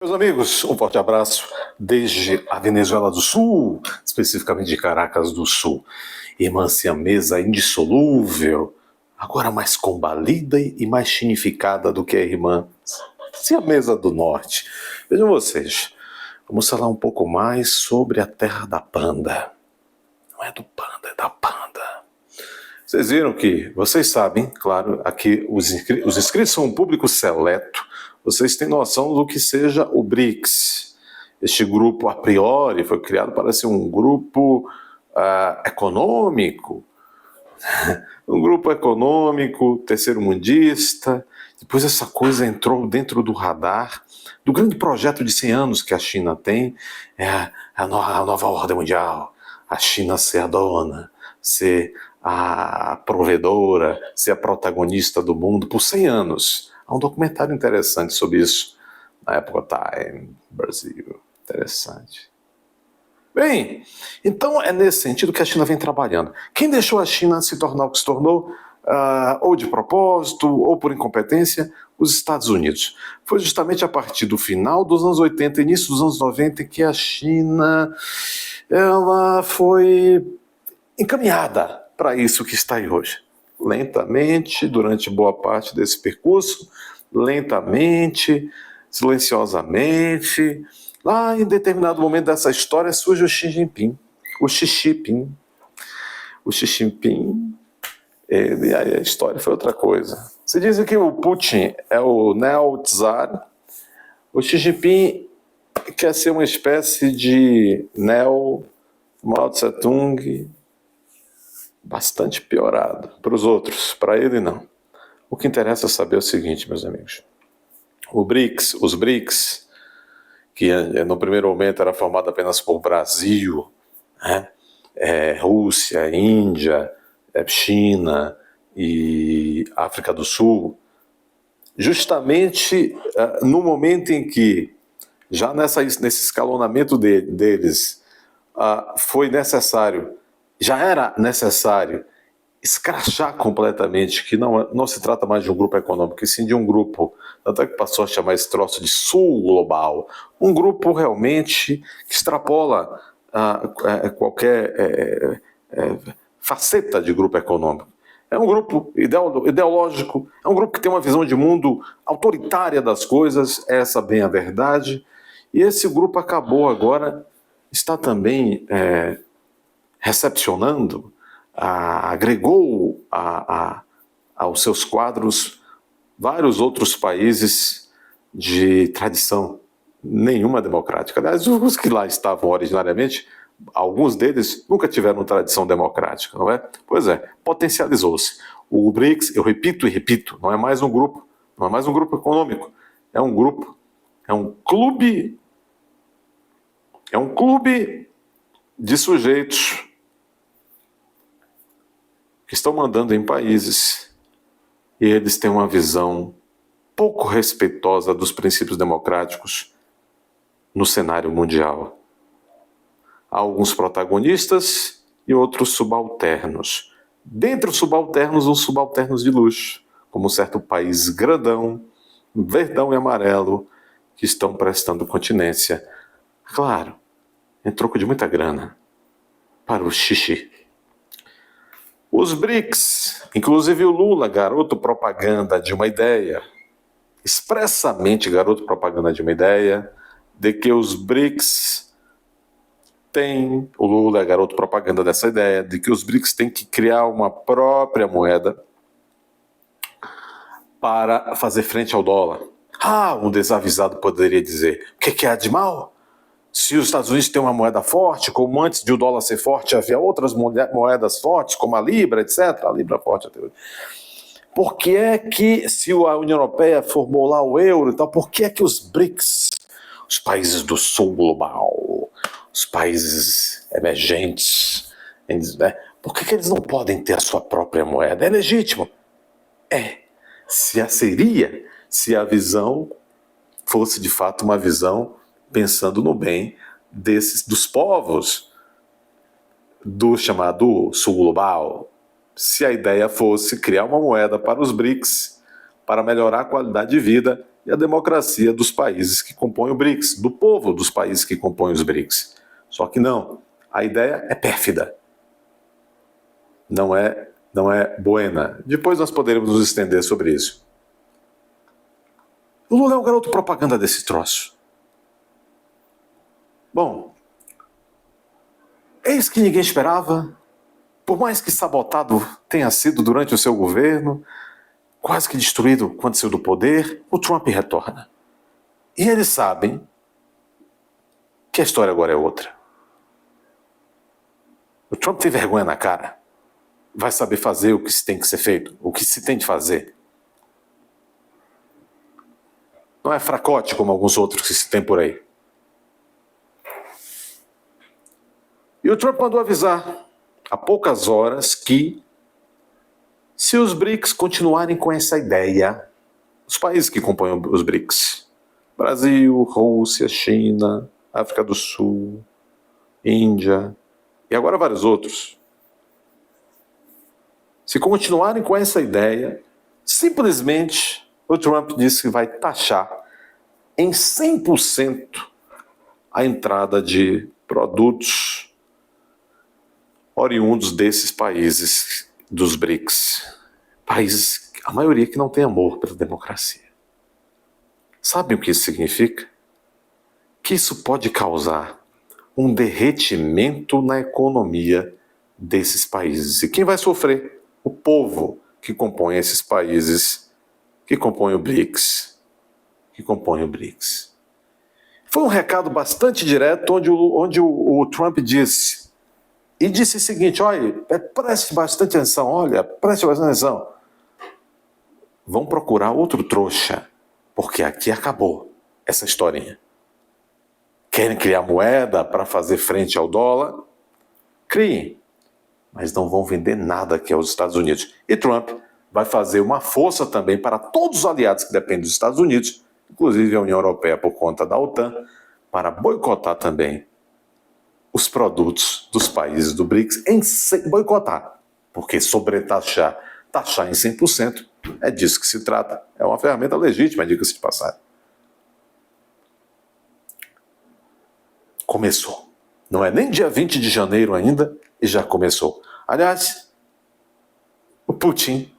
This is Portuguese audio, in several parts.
Meus amigos, um forte abraço desde a Venezuela do Sul, especificamente de Caracas do Sul. Irmã siamesa indissolúvel, agora mais combalida e mais chinificada do que a irmã siamesa do Norte. Vejam vocês, vamos falar um pouco mais sobre a terra da panda. Não é do panda, é da panda. Vocês viram que, vocês sabem, claro, aqui os inscritos são um público seleto. Vocês têm noção do que seja o BRICS. Este grupo, a priori, foi criado para ser um grupo econômico. Um grupo econômico, terceiro-mundista. Depois essa coisa entrou dentro do radar do grande projeto de 100 anos que a China tem, a nova ordem mundial. A China ser a dona, ser a provedora, ser a protagonista do mundo por 100 anos. Há um documentário interessante sobre isso, na época Time, Brasil, interessante. Bem, então é nesse sentido que a China vem trabalhando. Quem deixou a China se tornar o que se tornou, ou de propósito, ou por incompetência? Os Estados Unidos. Foi justamente a partir do final dos anos 80, início dos anos 90, que a China ela foi encaminhada para isso que está aí hoje. Lentamente, durante boa parte desse percurso, lentamente, silenciosamente, lá em determinado momento dessa história surge o Xi Jinping. O Xi Jinping. O Xi Jinping, e aí a história foi outra coisa. Se dizem que o Putin é o neo-czar, o Xi Jinping quer ser uma espécie de neo-Mao Tse-tung, bastante piorado para os outros, para ele não. O que interessa saber é o seguinte, meus amigos. Os BRICS, que no primeiro momento era formado apenas por Brasil, né? Rússia, Índia, China e África do Sul, justamente no momento em que, já nesse escalonamento deles, foi necessário, já era necessário escrachar completamente que não se trata mais de um grupo econômico, e sim de um grupo, tanto é que passou a chamar esse troço de sul global, um grupo realmente que extrapola qualquer faceta de grupo econômico. É um grupo ideológico, é um grupo que tem uma visão de mundo autoritária das coisas, essa bem a verdade, e esse grupo acabou agora, está também recepcionando, agregou aos seus quadros vários outros países de tradição nenhuma democrática. Aliás, os que lá estavam originariamente, alguns deles nunca tiveram tradição democrática, não é? Pois é, potencializou-se. O BRICS, eu repito e repito, não é mais um grupo econômico, é um grupo, é um clube de sujeitos que estão mandando em países e eles têm uma visão pouco respeitosa dos princípios democráticos no cenário mundial. Há alguns protagonistas e outros subalternos. Dentre os subalternos de luxo, como um certo país grandão, verdão e amarelo, que estão prestando continência, claro, em troco de muita grana, para o xixi. Os BRICS, inclusive o Lula, garoto propaganda de uma ideia, expressamente garoto propaganda de uma ideia, de que os BRICS têm, o Lula é garoto propaganda dessa ideia, de que os BRICS têm que criar uma própria moeda para fazer frente ao dólar. Um desavisado poderia dizer, o que há de mal? Se os Estados Unidos têm uma moeda forte, como antes de o dólar ser forte, havia outras moedas fortes, como a Libra, etc. A Libra forte até hoje. Por que é que, se a União Europeia formou lá o euro e tal, por que é que os BRICS, os países do sul global, os países emergentes, por que eles não podem ter a sua própria moeda? É legítimo. Se a visão fosse de fato uma visão pensando no bem dos povos do chamado sul global. Se a ideia fosse criar uma moeda para os BRICS, para melhorar a qualidade de vida e a democracia dos países que compõem o BRICS, do povo dos países que compõem os BRICS. Só que não, a ideia é pérfida. Não é buena. Depois nós poderemos nos estender sobre isso. O Lula é o garoto propaganda desse troço. Bom, eis que ninguém esperava, por mais que sabotado tenha sido durante o seu governo, quase que destruído quando saiu do poder, o Trump retorna. E eles sabem que a história agora é outra. O Trump tem vergonha na cara. Vai saber fazer o que se tem que ser feito, o que se tem de fazer. Não é fracote como alguns outros que se tem por aí. E o Trump mandou avisar há poucas horas que, se os BRICS continuarem com essa ideia, os países que compõem os BRICS, Brasil, Rússia, China, África do Sul, Índia e agora vários outros, se continuarem com essa ideia, simplesmente o Trump disse que vai taxar em 100% a entrada de produtos oriundos desses países dos BRICS. Países, a maioria que não tem amor pela democracia. Sabem o que isso significa? Que isso pode causar um derretimento na economia desses países. E quem vai sofrer? O povo que compõe esses países, que compõe o BRICS. Foi um recado bastante direto, onde o Trump disse. E disse o seguinte: olha, preste bastante atenção, vão procurar outro trouxa, porque aqui acabou essa historinha. Querem criar moeda para fazer frente ao dólar? Criem, mas não vão vender nada aqui aos Estados Unidos. E Trump vai fazer uma força também para todos os aliados que dependem dos Estados Unidos, inclusive a União Europeia por conta da OTAN, para boicotar também os produtos dos países do BRICS, boicotar, porque sobretaxar, taxar em 100%, é disso que se trata. É uma ferramenta legítima, diga-se de passagem. Começou. Não é nem dia 20 de janeiro ainda e já começou. Aliás, o Putin,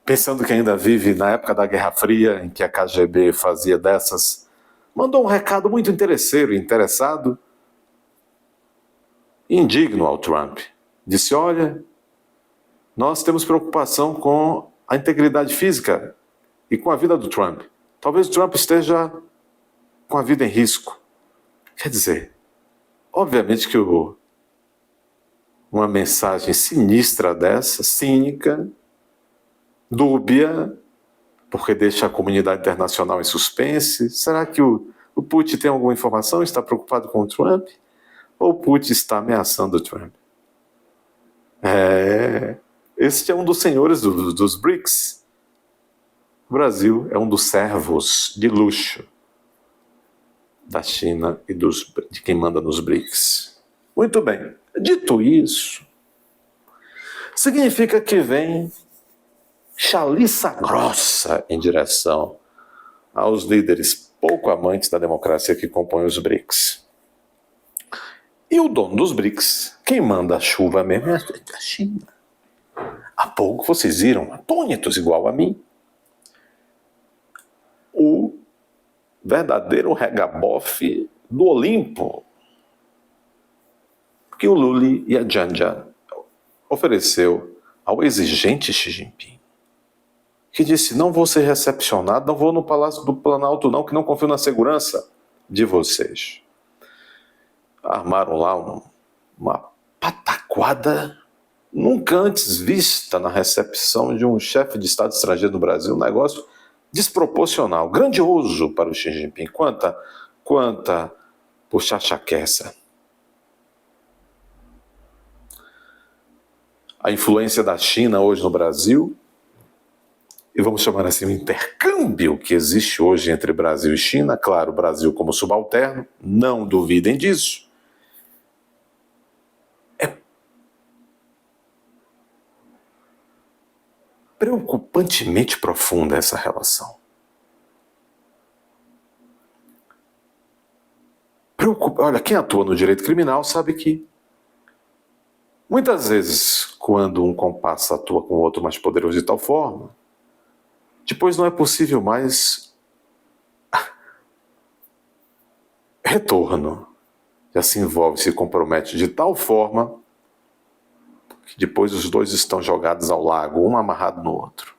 pensando que ainda vive na época da Guerra Fria, em que a KGB fazia dessas, mandou um recado muito interesseiro e interessado, indigno ao Trump. Disse: olha, nós temos preocupação com a integridade física e com a vida do Trump. Talvez o Trump esteja com a vida em risco. Quer dizer, obviamente que uma mensagem sinistra dessa, cínica, dúbia, porque deixa a comunidade internacional em suspense. Será que o Putin tem alguma informação? Está preocupado com o Trump? Ou o Putin está ameaçando o Trump? Este é um dos senhores dos BRICS. O Brasil é um dos servos de luxo da China e de quem manda nos BRICS. Muito bem. Dito isso, significa que vem chaliça grossa em direção aos líderes pouco amantes da democracia que compõem os BRICS. E o dono dos BRICS, quem manda a chuva mesmo, é a China. Há pouco vocês viram, atônitos igual a mim, o verdadeiro regabofe do Olimpo que o Lula e a Janja ofereceu ao exigente Xi Jinping, que disse: não vou ser recepcionado, não vou no Palácio do Planalto não, que não confio na segurança de vocês. Armaram lá uma pataquada nunca antes vista na recepção de um chefe de Estado estrangeiro no Brasil, um negócio desproporcional, grandioso para o Xi Jinping. Quanta puxa-chaqueça. A influência da China hoje no Brasil, e vamos chamar assim o intercâmbio que existe hoje entre Brasil e China, claro, o Brasil como subalterno, não duvidem disso, é preocupantemente profunda essa relação. Olha, quem atua no direito criminal sabe que muitas vezes, quando um compasso atua com outro mais poderoso de tal forma, depois não é possível mais retorno. Já se envolve, se compromete de tal forma que depois os dois estão jogados ao lago, um amarrado no outro.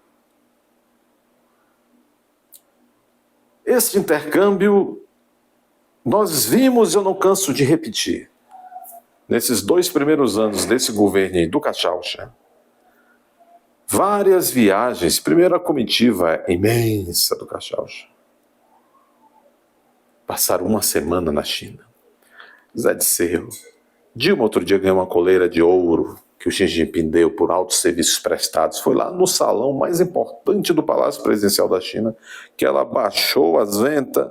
Esse intercâmbio nós vimos, eu não canso de repetir, nesses 2 primeiros anos desse governo do Cachaucha, várias viagens, primeiro a comitiva imensa do Cachaucha, passaram uma semana na China. Zé de Cerro. Dilma outro dia ganhou uma coleira de ouro que o Xi Jinping deu por altos serviços prestados. Foi lá no salão mais importante do Palácio Presidencial da China que ela baixou as ventas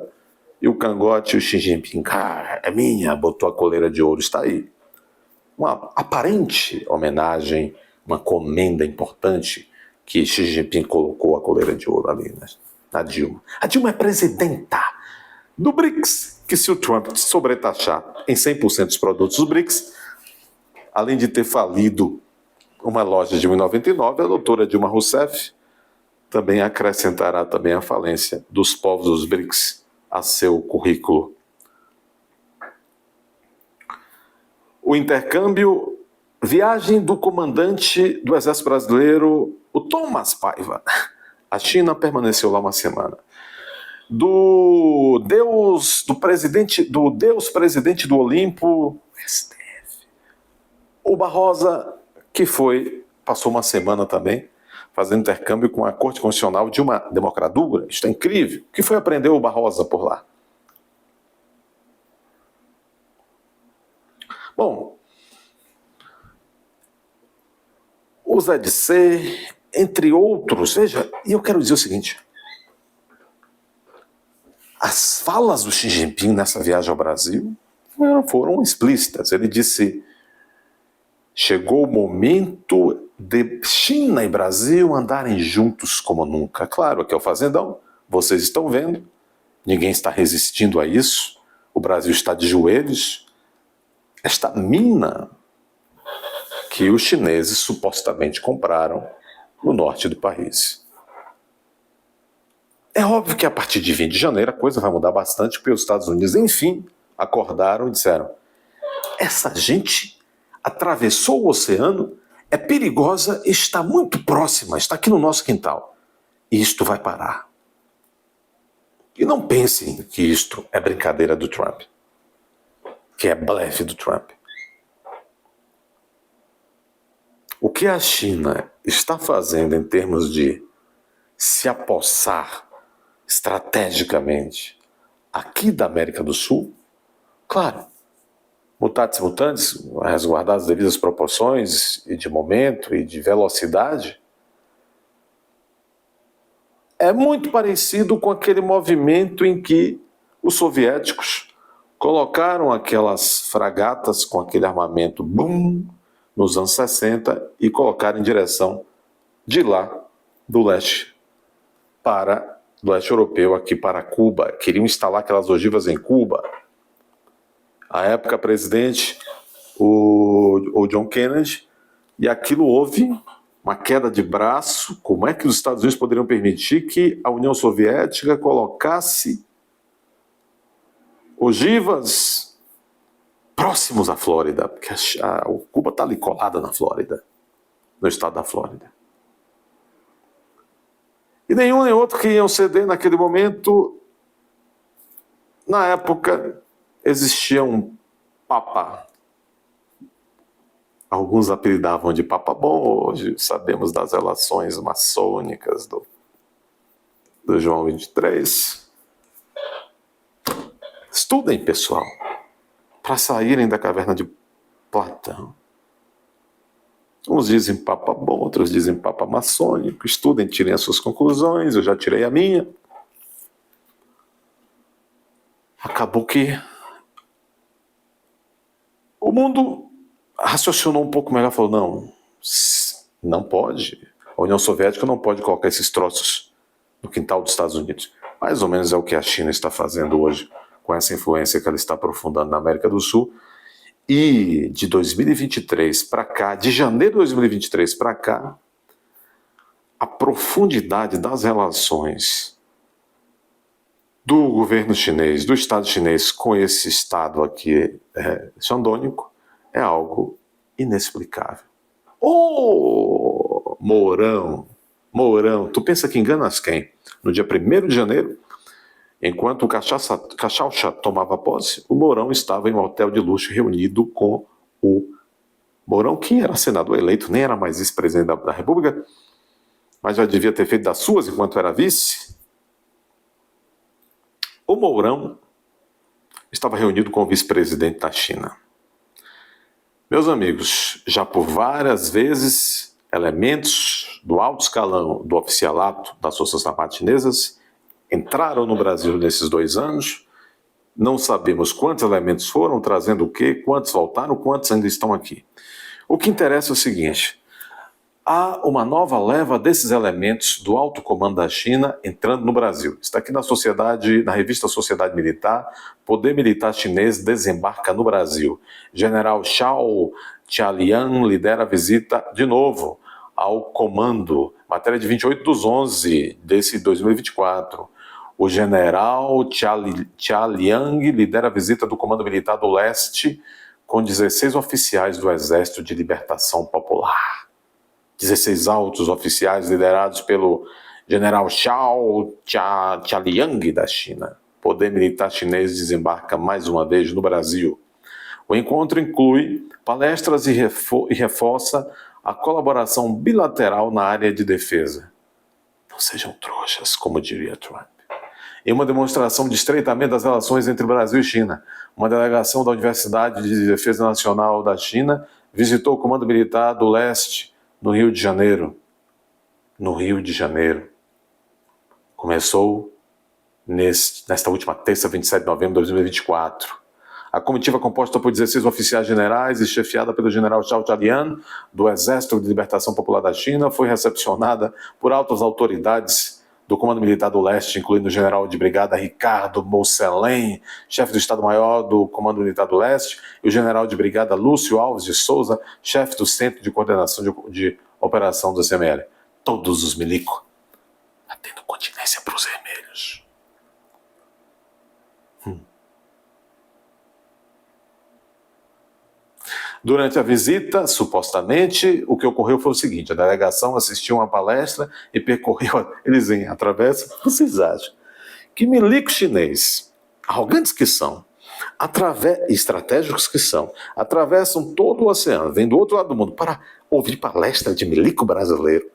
e o cangote e o Xi Jinping, cara, é minha, botou a coleira de ouro, está aí. Uma aparente homenagem, uma comenda importante que Xi Jinping colocou a coleira de ouro ali, né, na Dilma. A Dilma é presidenta do BRICS, que se o Trump sobretaxar em 100% os produtos do BRICS, além de ter falido uma loja de 1,99, a doutora Dilma Rousseff também acrescentará também a falência dos povos dos BRICS a seu currículo. O intercâmbio, viagem do comandante do Exército Brasileiro, o Thomas Paiva. A China permaneceu lá uma semana. Do Deus presidente do Olimpo, STF, o Barrosa, que passou uma semana também fazendo intercâmbio com a Corte Constitucional de uma democratura. Isso é incrível. O que foi aprender o Barrosa por lá? Bom, o Zé de Cerro, entre outros, veja, e eu quero dizer o seguinte: as falas do Xi Jinping nessa viagem ao Brasil foram explícitas. Ele disse: chegou o momento de China e Brasil andarem juntos como nunca. Claro, aqui é o Fazendão, vocês estão vendo, ninguém está resistindo a isso, o Brasil está de joelhos. Esta mina que os chineses supostamente compraram no norte do país. É óbvio que a partir de 20 de janeiro a coisa vai mudar bastante, porque os Estados Unidos, enfim, acordaram e disseram: essa gente atravessou o oceano, é perigosa, está muito próxima, está aqui no nosso quintal. E isto vai parar. E não pensem que isto é brincadeira do Trump, que é blefe do Trump. O que a China está fazendo em termos de se apossar estrategicamente aqui da América do Sul, claro, mutatis mutandis, resguardadas as devidas proporções e de momento e de velocidade, é muito parecido com aquele movimento em que os soviéticos colocaram aquelas fragatas com aquele armamento boom nos anos 60 e colocaram em direção de lá, do leste europeu, aqui para Cuba. Queriam instalar aquelas ogivas em Cuba. À época, presidente, o John Kennedy, e aquilo houve uma queda de braço. Como é que os Estados Unidos poderiam permitir que a União Soviética colocasse ogivas próximos à Flórida? Porque Cuba está ali colada na Flórida, no estado da Flórida. E nenhum nem outro que iam ceder naquele momento. Na época, existia um Papa. Alguns apelidavam de Papa Bom. Hoje sabemos das relações maçônicas do João 23. Estudem, pessoal, para saírem da caverna de Platão. Uns dizem Papa Bom, outros dizem Papa Maçônico. Estudem, tirem as suas conclusões. Eu já tirei a minha. Acabou que o mundo raciocinou um pouco melhor, falou: não pode. A União Soviética não pode colocar esses troços no quintal dos Estados Unidos. Mais ou menos é o que a China está fazendo hoje com essa influência que ela está aprofundando na América do Sul. E de 2023 para cá, de janeiro de 2023 para cá, a profundidade das relações do governo chinês, do Estado chinês com esse Estado aqui xandônico é algo inexplicável. Ô, Mourão, tu pensa que enganas quem? No dia 1º de janeiro, enquanto o Cachaça tomava posse, o Mourão estava em um hotel de luxo reunido com o Mourão, que era senador eleito, nem era mais vice-presidente da República, mas já devia ter feito das suas enquanto era vice. O Mourão estava reunido com o vice-presidente da China. Meus amigos, já por várias vezes, elementos do alto escalão do oficialato das Forças Armadas chinesas entraram no Brasil nesses 2 anos. Não sabemos quantos elementos foram, trazendo o quê, quantos voltaram, quantos ainda estão aqui. O que interessa é o seguinte: há uma nova leva desses elementos do alto comando da China entrando no Brasil. Está aqui na revista Sociedade Militar, Poder Militar Chinês desembarca no Brasil. General Zhao Jialiang lidera a visita de novo ao comando, matéria de 28/11 desse 2024. O general Jialiang lidera a visita do Comando Militar do Leste com 16 oficiais do Exército de Libertação Popular. 16 altos oficiais liderados pelo general Zhao Jialiang da China. O poder militar chinês desembarca mais uma vez no Brasil. O encontro inclui palestras e reforça a colaboração bilateral na área de defesa. Não sejam trouxas, como diria Trump. Em uma demonstração de estreitamento das relações entre Brasil e China, uma delegação da Universidade de Defesa Nacional da China visitou o Comando Militar do Leste no Rio de Janeiro. Começou nesta última terça, 27 de novembro de 2024. A comitiva, composta por 16 oficiais generais e chefiada pelo general Zhao Jialiang, do Exército de Libertação Popular da China, foi recepcionada por altas autoridades do Comando Militar do Leste, incluindo o general de brigada Ricardo Mousselin, chefe do Estado-Maior do Comando Militar do Leste, e o general de brigada Lúcio Alves de Souza, chefe do Centro de Coordenação de Operação do CML. Todos os milicos batendo continência para os vermelhos. Durante a visita, supostamente, o que ocorreu foi o seguinte: a delegação assistiu a uma palestra e percorreu, eles atravessam, vocês acham que milico chinês, arrogantes que são, estratégicos que são, atravessam todo o oceano, vêm do outro lado do mundo para ouvir palestra de milico brasileiro?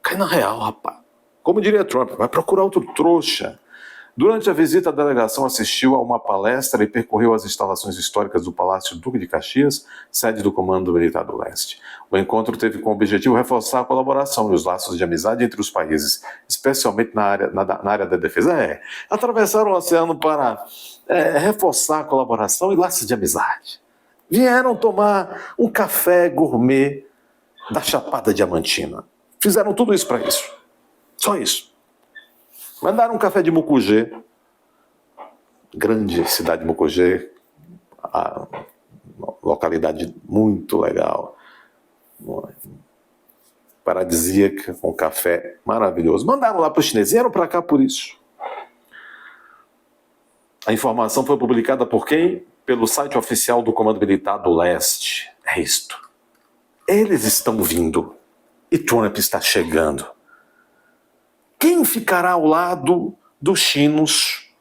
Cai na real, rapaz. Como diria Trump, vai procurar outro trouxa. Durante a visita, a delegação assistiu a uma palestra e percorreu as instalações históricas do Palácio Duque de Caxias, sede do Comando Militar do Leste. O encontro teve como objetivo reforçar a colaboração e os laços de amizade entre os países, especialmente na área da defesa. Atravessaram o oceano para reforçar a colaboração e laços de amizade. Vieram tomar um café gourmet da Chapada Diamantina. Fizeram tudo isso para isso. Só isso. Mandaram um café de Mucugê, grande cidade de Mucugê, a localidade muito legal, paradisíaca, com café maravilhoso. Mandaram lá para os chineses, vieram para cá por isso. A informação foi publicada por quem? Pelo site oficial do Comando Militar do Leste. É isto. Eles estão vindo e Trump está chegando. Quem ficará ao lado dos chinos?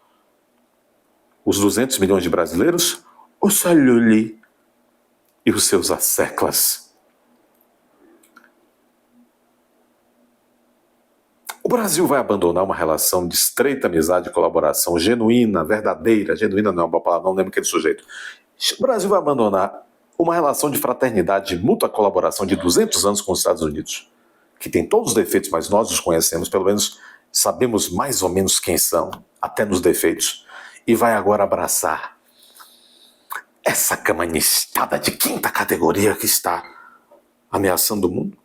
Os 200 milhões de brasileiros? O Saluli e os seus asseclas? O Brasil vai abandonar uma relação de estreita amizade e colaboração genuína, verdadeira, genuína não é uma boa palavra, não lembro aquele sujeito. O Brasil vai abandonar uma relação de fraternidade e mútua colaboração de 200 anos com os Estados Unidos, que tem todos os defeitos, mas nós os conhecemos, pelo menos sabemos mais ou menos quem são, até nos defeitos, e vai agora abraçar essa camanistada de quinta categoria que está ameaçando o mundo?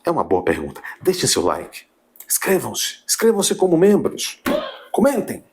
É uma boa pergunta. Deixem seu like, inscrevam-se como membros, comentem.